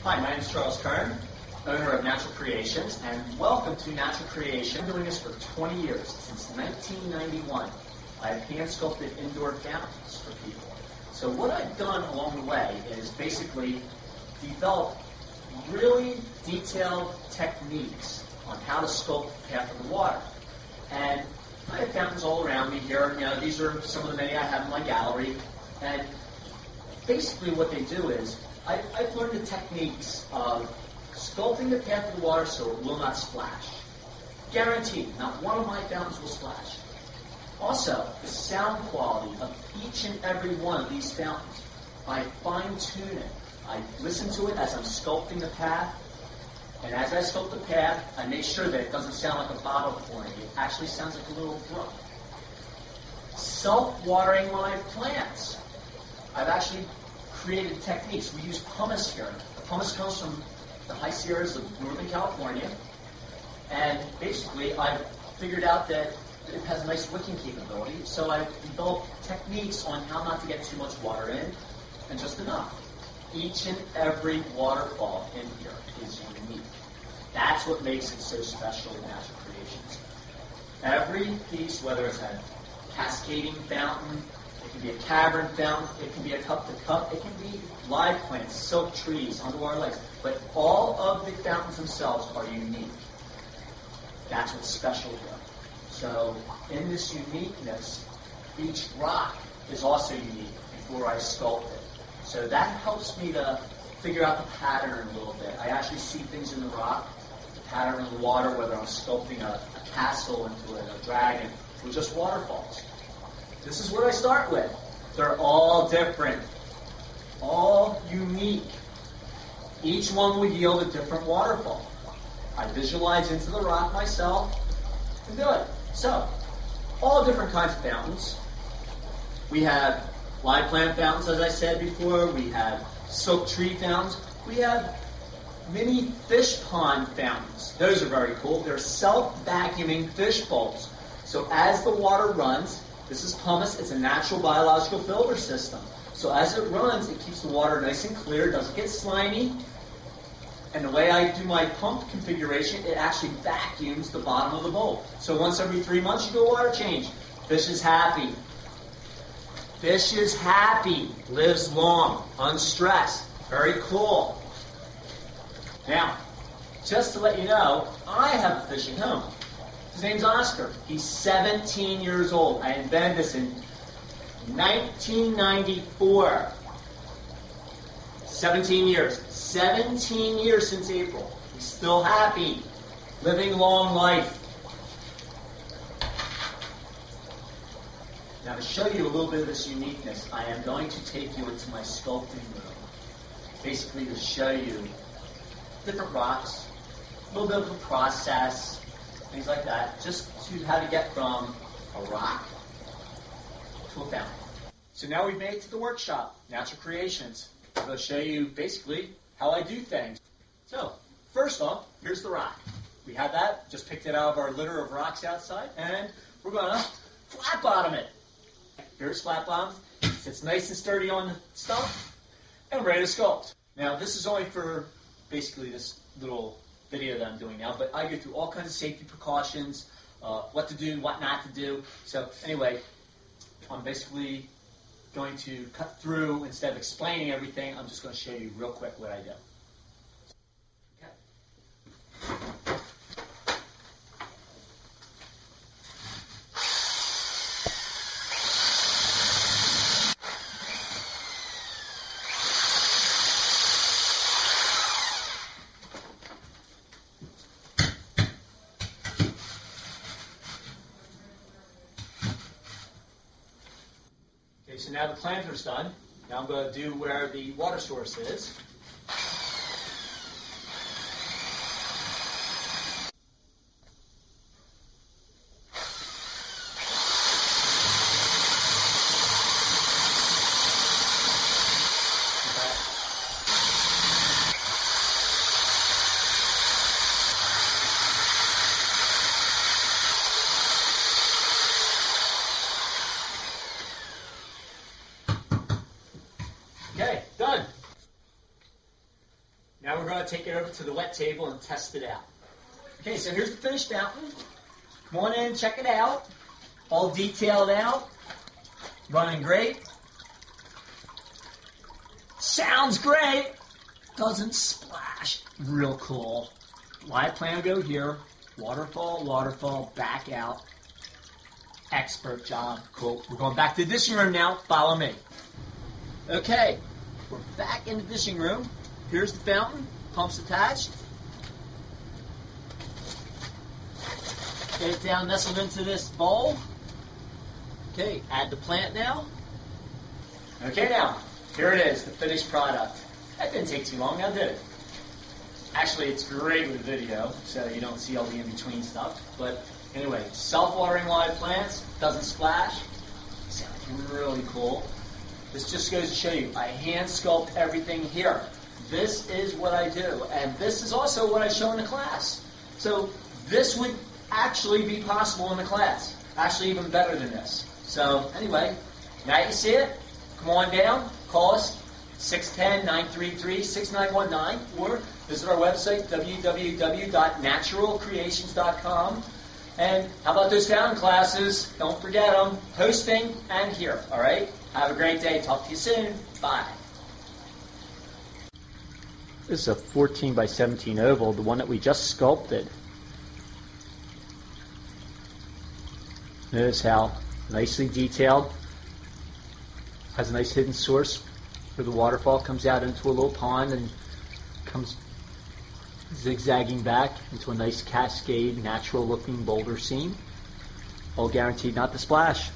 Hi, my name is Charles Kern, owner of Natural Creations, and welcome to Natural Creation. I've been doing this for 20 years, since 1991. I've hand sculpted indoor fountains for people. So what I've done along the way is basically develop really detailed techniques on how to sculpt the path of the water. And I have fountains all around me here. You know, these are some of the many I have in my gallery. And basically what they do is I've learned the techniques of sculpting the path of the water so it will not splash. Guaranteed, not one of my fountains will splash. Also, the sound quality of each and every one of these fountains, I fine-tune it. I listen to it as I'm sculpting the path, and as I sculpt the path, I make sure that it doesn't sound like a bottle pouring. It actually sounds like a little brook. Self-watering my plants. I've actually created techniques. We use pumice here. The pumice comes from the high Sierras of Northern California, and basically I've figured out that it has a nice wicking capability, so I've developed techniques on how not to get too much water in, and just enough. Each and every waterfall in here is unique. That's what makes it so special in Natural Creations. Every piece, whether it's a cascading fountain, it can be a cavern fountain, it can be a cup-to-cup, it can be live plants, silk trees, underwater lakes, but all of the fountains themselves are unique. That's what's special here. So in this uniqueness, each rock is also unique before I sculpt it. So that helps me to figure out the pattern a little bit. I actually see things in the rock, the pattern in the water, whether I'm sculpting a castle into it, a dragon, or just waterfalls. This is what I start with. They're all different, all unique. Each one will yield a different waterfall. I visualize into the rock myself and do it. So, all different kinds of fountains. We have live plant fountains, as I said before. We have silk tree fountains. We have mini fish pond fountains. Those are very cool. They're self-vacuuming fish bowls. So as the water runs, this is pumice. It's a natural biological filter system. So as it runs, it keeps the water nice and clear, doesn't get slimy. And the way I do my pump configuration, it actually vacuums the bottom of the bowl. So once every 3 months, you do a water change. Fish is happy. Fish is happy. Lives long, unstressed. Very cool. Now, just to let you know, I have a fish at home. His name's Oscar. He's 17 years old. I invented this in 1994. 17 years. 17 years since April. He's still happy. Living long life. Now to show you a little bit of this uniqueness, I am going to take you into my sculpting room. Basically to show you different rocks, a little bit of a process, things like that, just to how to get from a rock to a fountain. So now we've made it to the workshop, Natural Creations. I'm going to show you basically how I do things. So, first off, here's the rock. We have that, just picked it out of our litter of rocks outside, and we're going to flat bottom it. Here's flat bottom. Sits nice and sturdy on the stump, and I'm ready to sculpt. Now, this is only for basically this little video that I'm doing now, but I go through all kinds of safety precautions, what to do, what not to do. So anyway, I'm basically going to cut through, instead of explaining everything, I'm just going to show you real quick what I do. Okay, so now the planter's done. Now I'm going to do where the water source is. Okay, done. Now we're going to take it over to the wet table and test it out. Okay, so here's the finished fountain. Come on in, check it out. All detailed out. Running great. Sounds great. Doesn't splash. Real cool. Live plan go here. Waterfall, waterfall, back out. Expert job. Cool. We're going back to the dishing room now. Follow me. Okay, we're back in the dishing room. Here's the fountain. Pumps attached. Get it down, nestled into this bowl. Okay, add the plant now. Okay, now, here it is, the finished product. That didn't take too long, now did it? Actually, it's great with video, so you don't see all the in-between stuff. But anyway, self-watering live plants, doesn't splash. Sounds really cool. This just goes to show you, I hand sculpt everything here. This is what I do, and this is also what I show in the class. So this would actually be possible in the class. Actually even better than this. So anyway, now you see it. Come on down, call us 610-933-6919 or visit our website www.naturalcreations.com. And how about those fountain classes? Don't forget them. Hosting and here. All right? Have a great day. Talk to you soon. Bye. This is a 14 by 17 oval, the one that we just sculpted. Notice how nicely detailed. Has a nice hidden source where the waterfall comes out into a little pond and comes zigzagging back into a nice cascade, natural looking boulder scene. All guaranteed not to splash.